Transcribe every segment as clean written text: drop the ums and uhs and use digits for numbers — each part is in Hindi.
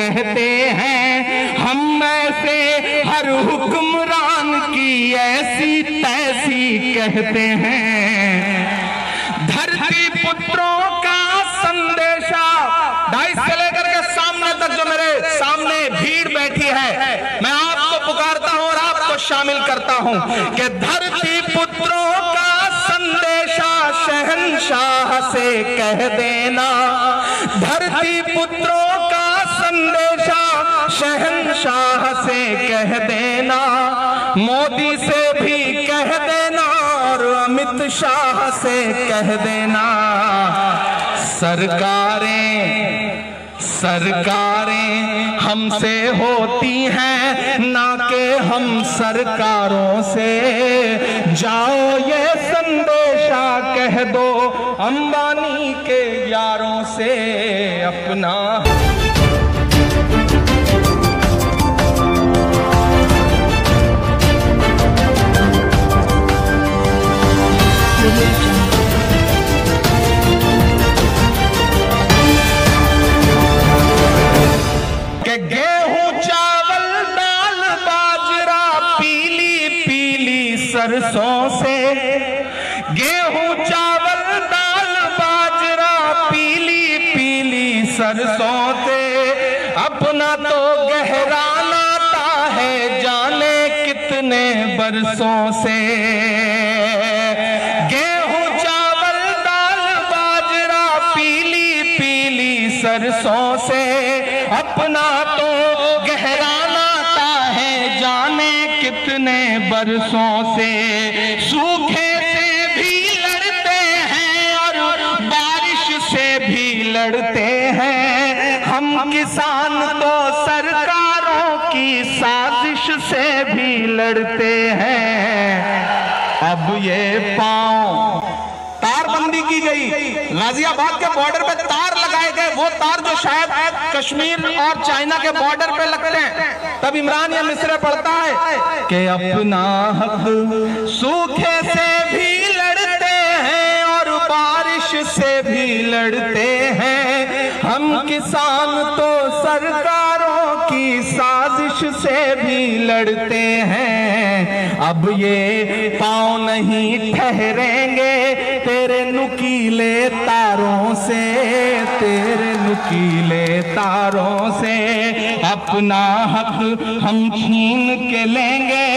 कहते हैं, हम ऐसे हर हुक्मरान की ऐसी तैसी कहते हैं। धरती पुत्रों का संदेशा, डाइस से लेकर के सामने तक जो मेरे सामने भीड़ बैठी है, मैं आपको पुकारता हूं और आपको शामिल करता हूं कि धरती पुत्रों का संदेशा शहंशाह से कह देना। धरती पुत्रों का संदेशा शहंशाह से कह देना। मोदी से भी कह देना और अमित शाह से कह देना। सरकारें हमसे होती हैं ना कि हम सरकारों से। जाओ ये संदेशा कह दो अंबानी के यारों से अपना। कि गेहूं चावल दाल बाजरा पीली पीली सरसों से। गेहूं चावल दाल बाजरा पीली पीली सरसों से। अपना तो गहरा नाता है जाने कितने बरसों से। गेहूं चावल दाल बाजरा पीली पीली सरसों से। अपना तो गहरा नाता है जाने कितने बरसों से। सूखे से भी लड़ते हैं और बारिश से भी लड़ते हैं। हम किसान तो सरकारों की साजिश से भी लड़ते हैं। अब ये पांव तारबंदी की गई, गाजियाबाद के बॉर्डर पे तार लगाए गए, वो तार जो शायद कश्मीर और चाइना के बॉर्डर पे लगते हैं। तब इमरान या मिस्र पढ़ता है कि अपना हक सूखे से भी लड़ते हैं और बारिश से भी लड़ते हैं। हम किसान तो सरकारों की साजिश से भी लड़ते हैं। अब ये पांव नहीं ठहरेंगे तेरे नुकीले तारों से। तेरे नुकीले तारों से अपना हक हम छीन के लेंगे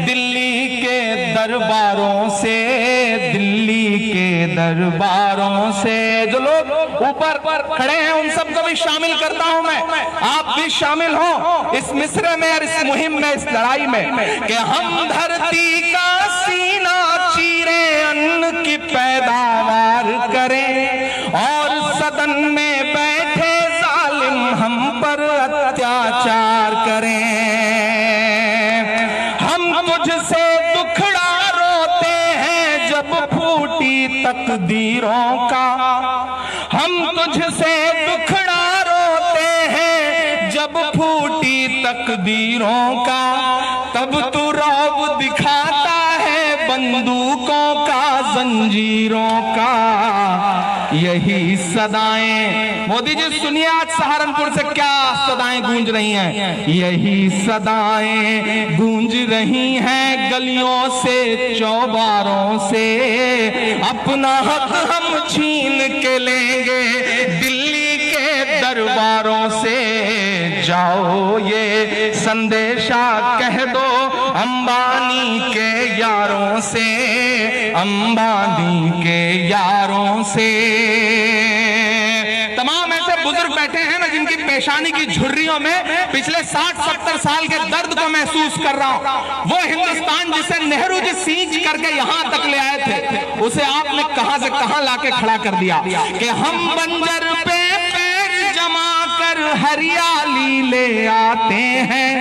दिल्ली के दरबारों से। दिल्ली के दरबारों से। जो लोग ऊपर खड़े हैं उन सबको भी शामिल करता हूं मैं, आप भी शामिल हो इस मिसरे में और इस मुहिम में, इस लड़ाई में कि हम धरती का सीना चीरे अन्न की पैदावार करें और सदन में बैठे जालिम हम पर अत्याचार करें। हम तुझसे दुखड़ा रोते हैं जब फूटी तकदीरों का। हम तुझसे दुखड़ा रोते हैं जब फूटी तकदीरों का। तब तू रौब दिखाता है बंदूकों का, जंजीरों का। यही सदाएं, मोदी जी सुनिए आज सहारनपुर से क्या सदाएं गूंज रही हैं। यही सदाएं गूंज रही हैं गलियों से, चौबारों से। अपना हक हम छीन के लेंगे दिल्ली के दरबारों से। जाओ ये संदेशा कह दो अंबानी के यारों से। अंबानी के यारों से। तमाम ऐसे बुजुर्ग बैठे हैं ना जिनकी पेशानी की झुर्रियों में पिछले 60-70 साल के दर्द को महसूस कर रहा हूं। वो हिंदुस्तान जिसे नेहरू जी सींच करके यहां तक ले आए थे, उसे आपने कहां से कहां लाके खड़ा कर दिया कि हम बंजर पे पैर जमा कर हरियाली ले आते हैं।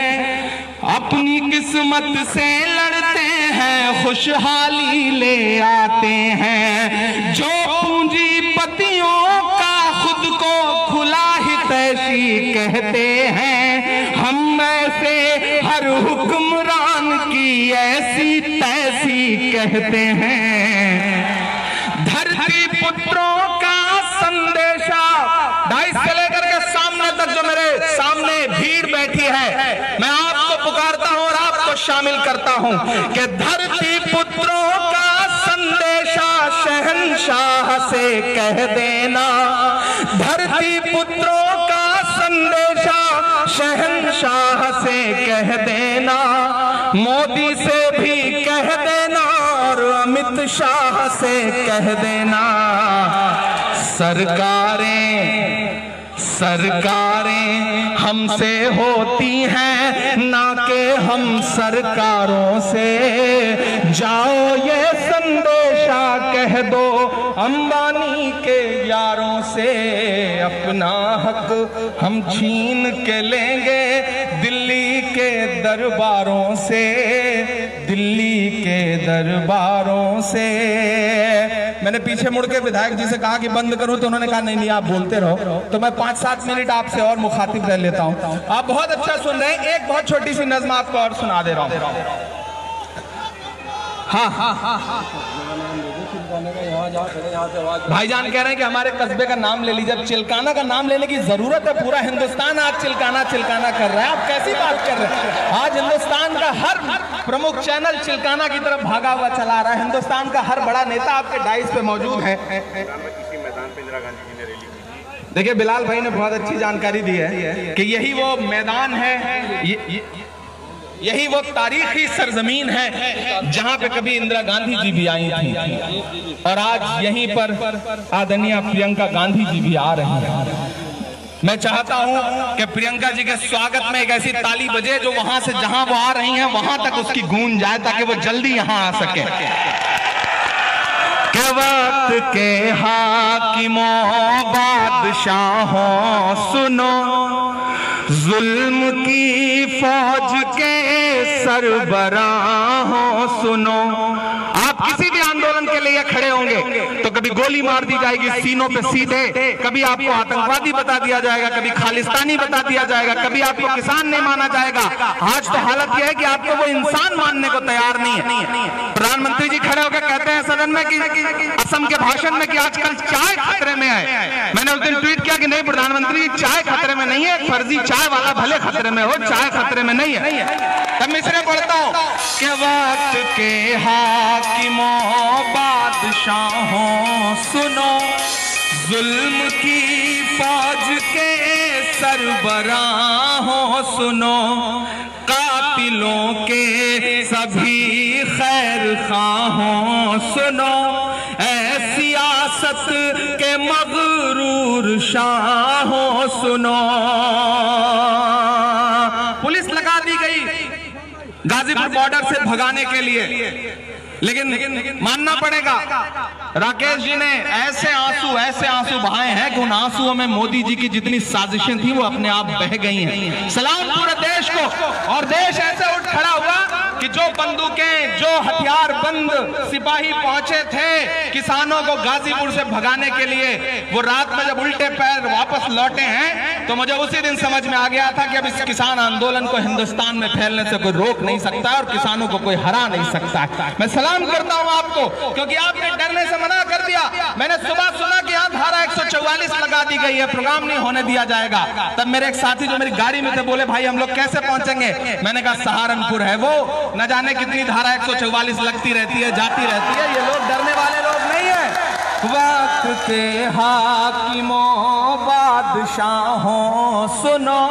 अपनी किस्मत से लड़ते हैं, खुशहाली ले आते हैं। जो पूंजीपतियों का खुद को खुला हितैषी कहते हैं, हम ऐसे हर हुक्मरान की ऐसी तैसी कहते हैं। धरती पुत्रों का संदेशा, डाइस से लेकर के सामने तक जो मेरे सामने बैठी है, मैं आपको पुकारता हूं और आपको शामिल करता हूं कि धरती पुत्रों का संदेशा शहंशाह से कह देना, धरती पुत्रों का संदेशा शहंशाह से कह देना, मोदी से भी कह देना और अमित शाह से कह देना। सरकारें हमसे होती हैं ना कि हम सरकारों से, जाओ ये संदेशा कह दो अंबानी के यारों से, अपना हक हम छीन के लेंगे दिल्ली के दरबारों से, दिल्ली के दरबारों से। मैंने पीछे मुड़ के विधायक जी से कहा कि बंद करूं, तो उन्होंने कहा नहीं नहीं आप बोलते रहो, तो मैं 5-7 मिनट आपसे और मुखातिब रह लेता हूं। आप बहुत अच्छा सुन रहे हैं, एक बहुत छोटी सी नज़्म आपको और सुना दे रहा हूं। हाँ, भाईजान कह रहे हैं कि हमारे कस्बे का नाम ले लीजिए। अब चिल्काना का नाम लेने की जरूरत है, पूरा हिंदुस्तान आज चिल्काना चिल्काना कर रहा है। आप कैसी बात कर रहे हैं? आज हिंदुस्तान का हर प्रमुख चैनल चिल्काना की तरफ भागा हुआ चला रहा है। हिंदुस्तान का हर बड़ा नेता आपके डाइस पे मौजूद है। देखिए बिलाल भाई ने बहुत अच्छी जानकारी दी है कि यही वो मैदान है, यही वो तारीखी सरजमीन है जहां पे कभी इंदिरा गांधी जी भी आई थी, और आज यहीं पर आदरणीय प्रियंका गांधी जी भी आ रही हैं। मैं चाहता हूं कि प्रियंका जी के स्वागत में एक ऐसी ताली बजे जो वहां से जहां वो आ रही हैं वहां तक उसकी गूंज जाए, ताकि वो जल्दी यहां आ सके। के वक्त के हाकिमों बादशाहों सुनो, जुल्म की फौज के सरबराहों सुनो। आप किसी भी आंदोलन के लिए खड़े होंगे तो कभी गोली मार दी जाएगी सीनों पे सीधे, कभी आपको आतंकवादी बता दिया जाएगा, कभी खालिस्तानी बता दिया जाएगा, कभी आपको किसान नहीं माना जाएगा। आज तो हालत यह है कि आपको वो इंसान मानने को तैयार नहीं है। प्रधानमंत्री जी खड़े होकर कहते हैं सदन में कि असम के भाषण में कि आजकल चाय खतरे में है। मैंने उस दिन ट्वीट किया कि नहीं प्रधानमंत्री, चाय खतरे में नहीं है, फर्जी चाय वाला भले खतरे में हो, चाय खतरे में नहीं है। तब मैं इसलिए पढ़ता हूं कि वक्त के हाकिमों बादशाहों सुनो, जुल्म की फौज के सरबराहों सुनो, कातिलों के सभी खैर खाहों सुनो, ऐ सियासत के मगरूर शाहों सुनो। पुलिस लगा दी गई गाजीपुर बॉर्डर से भगाने के लिए, लेकिन मानना पड़ेगा राकेश जी ने ऐसे आंसू बहाए हैं कि उन आंसुओं में मोदी जी की जितनी साजिशें थी वो अपने आप बह गई हैं। सलाम पूरे देश को। और देश ऐसे उठ खड़ा हुआ कि जो बंदूकें, जो हथियार बंद सिपाही पहुंचे थे किसानों को गाजीपुर से भगाने के लिए, वो रात में जब उल्टे पैर वापस लौटे हैं तो मुझे उसी दिन समझ में आ गया था कि अब इस किसान आंदोलन को हिंदुस्तान में फैलने से कोई रोक नहीं सकता और किसानों को कोई हरा नहीं सकता। मैं सलाम करता हूं आपको, क्योंकि आपने डरने से मना कर दिया। मैंने सुबह सुना कि यहाँ धारा 144 लगा दी गई है, प्रोग्राम नहीं होने दिया जाएगा। तब मेरे एक साथी जो मेरी गाड़ी में थे बोले भाई हम लोग कैसे पहुंचेंगे? मैंने कहा सहारनपुर है वो, न जाने कितनी धारा 144 लगती रहती है, जाती रहती है, ये लोग डरने वाले लोग नहीं है। वक्त के हाकिमों बादशाहों सुनो,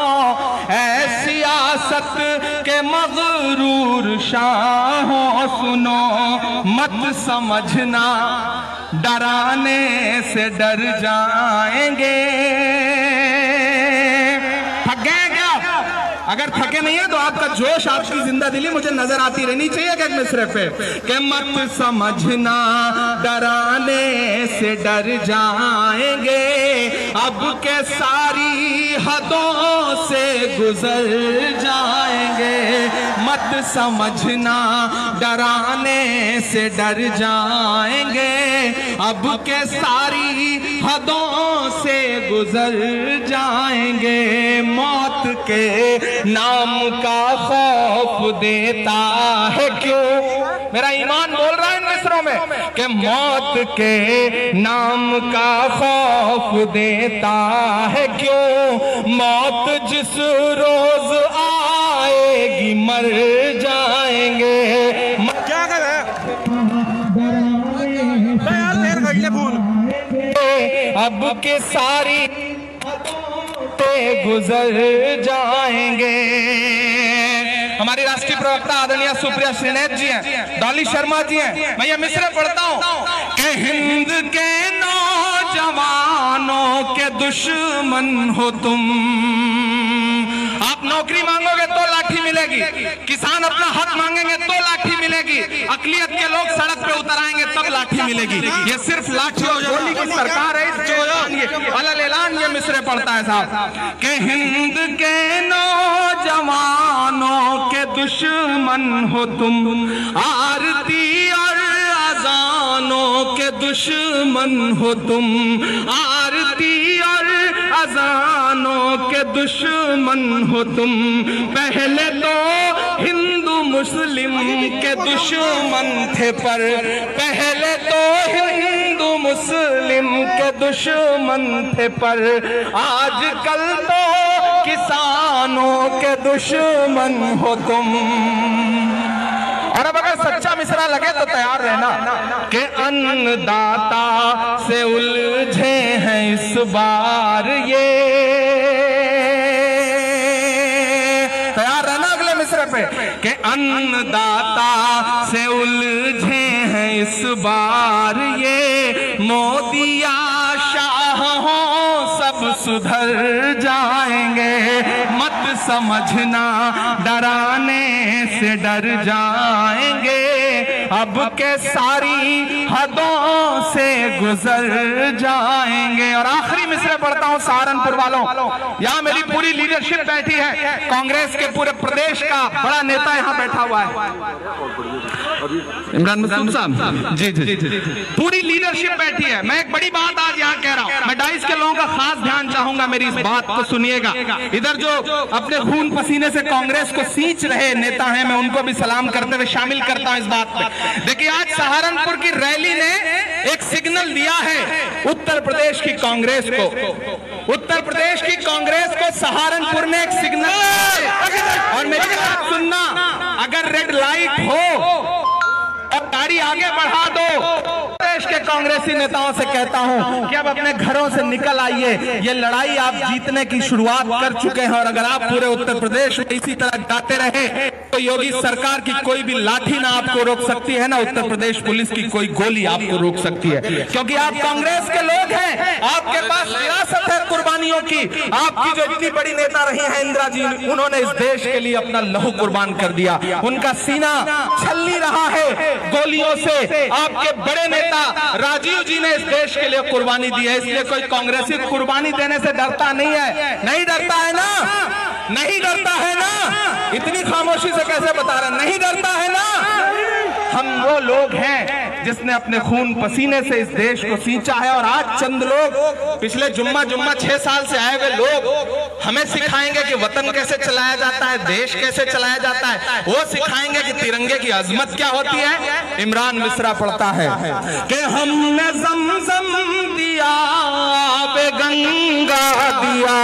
ऐ सियासत के मगरूर शाहों सुनो, मत समझना डराने से डर जाएंगे। थक गए क्या? अगर थके नहीं है तो आपका जोश, आपकी जिंदा दिली मुझे नजर आती रहनी चाहिए कि मिसरे पे कि मत समझना डराने से डर जाएंगे, अब के सारी हदों से गुजर जाएंगे। मत समझना डराने से डर जाएंगे, अब के सारी हदों से गुजर जाएंगे। मौत के नाम का खौफ देता है क्यों? मेरा ईमान बोल रहा है इन मिसरों में कि मौत के नाम का खौफ देता है क्यों? मौत जिस रोज मर जाएंगे। क्या कर रहा है? अब के सारी गुजर जाएंगे। हमारी राष्ट्रीय प्रवक्ता आदरणीय सुप्रिया श्रीनेत जी हैं, डॉली शर्मा जी हैं। मैं ये मिसरे पढ़ता हूँ कि हिंद के नौजवानों के दुश्मन हो तुम। आप नौकरी मांगोगे तो लाठी मिलेगी, किसान अपना हक मांगेंगे तो लाठी मिलेगी, अकलियत के लोग सड़क पे उतर आएंगे तब लाठी मिलेगी। ये सिर्फ लाठी और गोली की सरकार है। अलग ये मिसरे पढ़ता है साहब कि हिंद के नौजवानों के दुश्मन हो तुम, आरती और अजानों के दुश्मन हो तुम, आरती और अजानों के दुश्मन हो तुम। पहले तो हिंदू मुस्लिम के दुश्मन थे, पर पहले तो हिंदू मुस्लिम के दुश्मन थे, पर आजकल तो किसानों के दुश्मन हो तुम। और अब अगर सच्चा मिसरा लगे तो तैयार रहना कि अन्नदाता से उलझे हैं इस बार ये। तैयार रहना अगले मिसरे पे कि अन्नदाता से उलझे हैं इस बार ये। मोदी या शाह हो सब सुधर जाएंगे, मत समझना डराने से डर जाएंगे। अब के सारी हदों से गुजर जाएंगे। और आखिरी मिसरे पढ़ता हूं सहारनपुर वालों, यहाँ मेरी पूरी लीडरशिप बैठी है, कांग्रेस के पूरे प्रदेश का बड़ा नेता यहाँ बैठा हुआ है, इमरान मसूद साहब जी जी जी, पूरी लीडरशिप बैठी है। मैं एक बड़ी बात आज यहाँ कह रहा हूँ, मैं डाइस के लोगों का खास ध्यान चाहूंगा, मेरी इस बात को सुनिएगा। इधर जो अपने खून पसीने से कांग्रेस को सींच रहे नेता हैं, मैं उनको भी सलाम करते हुए शामिल करता हूं इस बात में। देखिए आज सहारनपुर की रैली ने एक सिग्नल दिया है उत्तर प्रदेश की कांग्रेस को, उत्तर प्रदेश की कांग्रेस को सहारनपुर ने एक सिग्नल। और मेरी बात सुनना, अगर रेड लाइट हो और गाड़ी आगे बढ़ा दो, देश के कांग्रेसी नेताओं से कहता हूं कि अब अपने घरों से निकल आइए। ये लड़ाई आप जीतने की शुरुआत कर चुके हैं, और अगर आप पूरे उत्तर प्रदेश में इसी तरह गाते रहे तो योगी सरकार की कोई भी लाठी ना आपको रोक सकती है, ना उत्तर प्रदेश पुलिस की कोई गोली आपको रोक सकती है, क्योंकि आप कांग्रेस के लोग हैं। आपके पास विरासत है कुर्बानियों की। आपकी जो इतनी बड़ी नेता रही है इंदिरा जी, उन्होंने इस देश के लिए अपना लहू कुर्बान कर दिया, उनका सीना छलनी रहा है गोलियों से। आपके बड़े नेता राजीव जी ने इस देश के लिए कुर्बानी दी है, इसलिए कोई कांग्रेसी कुर्बानी देने से डरता नहीं है। नहीं डरता है ना, नहीं डरता है ना, इतनी खामोशी से कैसे बता रहे, नहीं डरता है ना। हम वो लोग हैं जिसने अपने खून पसीने से इस देश को सींचा है, और आज चंद लोग पिछले जुम्मा 6 साल से आए हुए लोग हमें सिखाएंगे कि वतन कैसे चलाया जाता है, देश कैसे चलाया जाता है। वो सिखाएंगे कि तिरंगे की अजमत क्या होती है। इमरान मिश्रा पढ़ता है कि हमने ज़मज़म दिया, आबे गंगा दिया,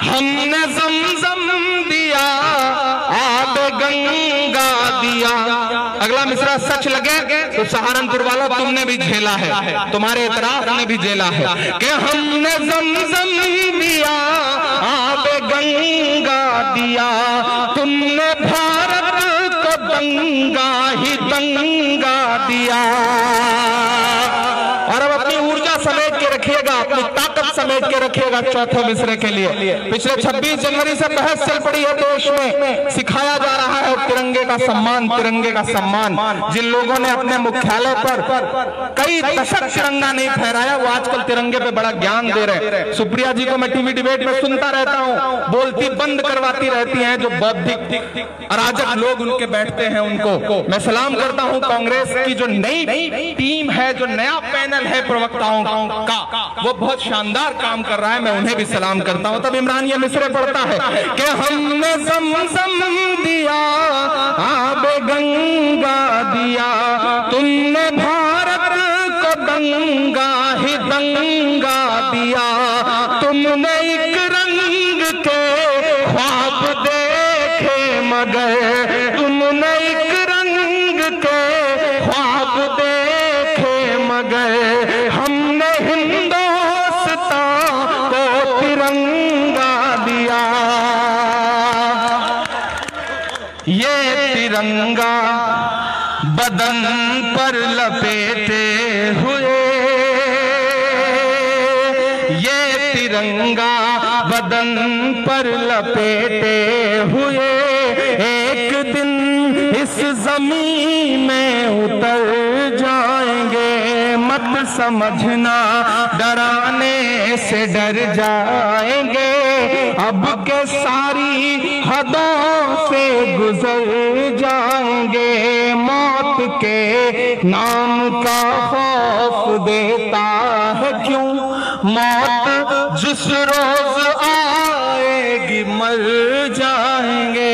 हमने ज़मज़म दिया, आबे गंगा दिया। अगला मिसरा सच लगे तो सहारनपुर वालों तुमने भी झेला है, तुम्हारे इतराफ ने भी झेला है कि हमने ज़मज़म दिया, आबे गंगा दिया, तुमने भारत को दंगा ही दंगा दिया। और अब अपनी ऊर्जा समेट के रखिएगा, अपनी ताकत समेट के रखिएगा चौथे मिसरे के लिए। पिछले 26 जनवरी से बहस चल पड़ी है देश में, सिखाया जा रहा है तिरंगे का सम्मान, तिरंगे का सम्मान। जिन लोगों ने अपने मुख्यालय पर कई दशक तिरंगा नहीं फहराया, वो आजकल तिरंगे पे बड़ा ज्ञान दे रहे। सुप्रिया जी को मैं टीवी डिबेट में सुनता रहता हूँ, बोलती बंद करवाती रहती हैं। जो बौद्धिक अराजक लोग उनके बैठते हैं, उनको मैं सलाम करता हूँ। कांग्रेस की जो नई टीम है, जो नया पैनल है प्रवक्ताओं का, वो बहुत शानदार काम कर रहा है, मैं उन्हें भी सलाम करता हूँ। तब इमरान ये मिसरे पढ़ता है कि हमने ज़मज़म दिया, आबे गंगा दिया, तुमने भारत को दंगा ही दंगा दिया, तुमने एक रंग के मगर हमने हिंदुस्तान को तिरंगा दिया। ये तिरंगा बदन पर लपेटे हुए, ये तिरंगा बदन पर लपेटे हुए एक दिन इस जमीन में उतर जाएंगे। मत समझना डराने से डर जाएंगे, अब के सारी हदों से गुजर जाएंगे। मौत के नाम का खौफ देता है क्यों, मौत जिस रोज आएगी मर जाएंगे।